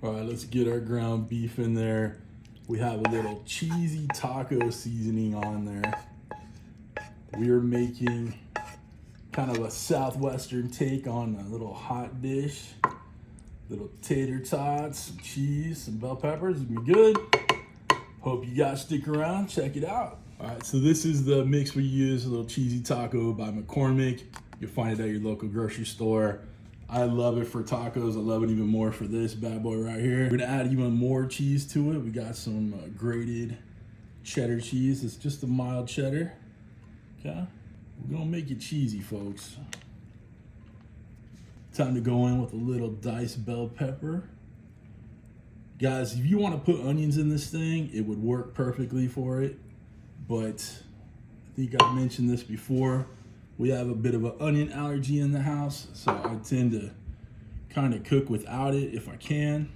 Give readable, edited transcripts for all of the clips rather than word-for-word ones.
All right, let's get our ground beef in there. We have a little cheesy taco seasoning on there. We are making kind of a Southwestern take on a little hot dish. Little tater tots, some cheese, some bell peppers. It'll be good. Hope you guys stick around, check it out. All right, so this is the mix we use, a little cheesy taco by McCormick. You'll find it at your local grocery store. I love it for tacos. I love it even more for this bad boy right here. We're gonna add even more cheese to it. We got some grated cheddar cheese. It's just a mild cheddar, okay? We're gonna make it cheesy, folks. Time to go in with a little diced bell pepper. Guys, if you wanna put onions in this thing, it would work perfectly for it. But I think I mentioned this before. We have a bit of an onion allergy in the house, so I tend to kind of cook without it if I can,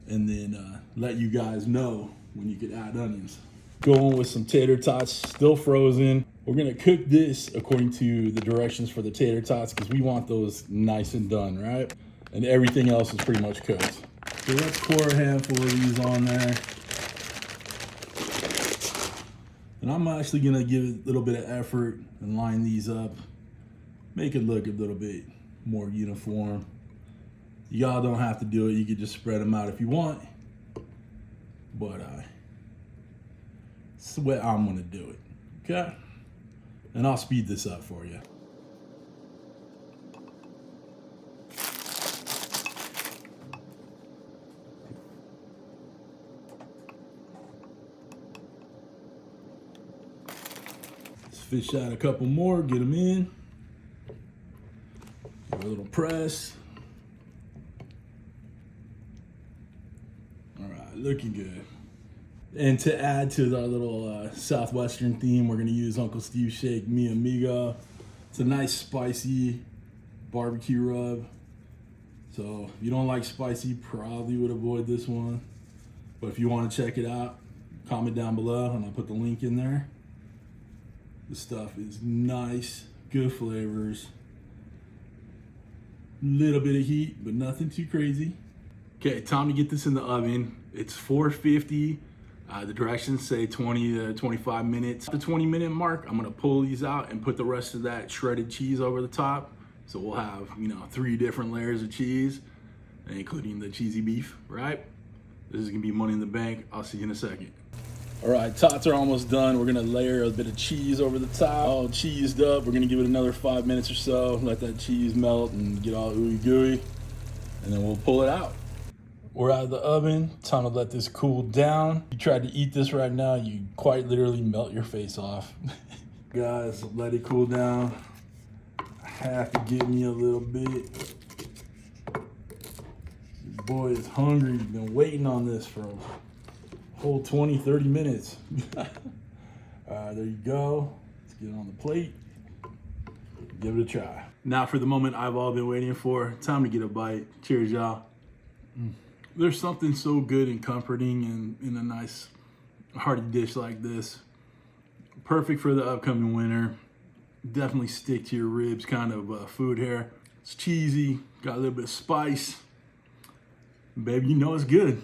and then let you guys know when you could add onions. Going with some tater tots, still frozen. We're gonna cook this according to the directions for the tater tots because we want those nice and done, right? And everything else is pretty much cooked. So let's pour a handful of these on there. And I'm actually gonna give it a little bit of effort and line these up, make it look a little bit more uniform. Y'all don't have to do it, you can just spread them out if you want, but it's the way I'm gonna do it, okay? And I'll speed this up for you. Fish out a couple more, get them in. Give it a little press. All right, looking good. And to add to our little Southwestern theme, we're gonna use Uncle Steve's Shake Mi Amigo. It's a nice spicy barbecue rub. So if you don't like spicy, probably would avoid this one. But if you wanna check it out, comment down below and I'll put the link in there. This stuff is nice, good flavors. Little bit of heat, but nothing too crazy. Okay, time to get this in the oven. It's 450. The directions say 20 to 25 minutes. At the 20-minute mark, I'm gonna pull these out and put the rest of that shredded cheese over the top. So we'll have, 3 different layers of cheese, including the cheesy beef, right? This is gonna be money in the bank. I'll see you in a second. All right, tots are almost done. We're gonna layer a bit of cheese over the top. All cheesed up. We're gonna give it another 5 minutes or so. Let that cheese melt and get all ooey gooey. And then we'll pull it out. We're out of the oven. Time to let this cool down. If you tried to eat this right now, you quite literally melt your face off. Guys, let it cool down. I have to give me a little bit. This boy is hungry. He's been waiting on this for whole 20, 30 minutes. All right, there you go. Let's get it on the plate. Give it a try. Now for the moment I've all been waiting for. Time to get a bite. Cheers, y'all. There's something so good and comforting in a nice hearty dish like this. Perfect for the upcoming winter. Definitely stick to your ribs kind of food here. It's cheesy, got a little bit of spice. Baby, you know it's good.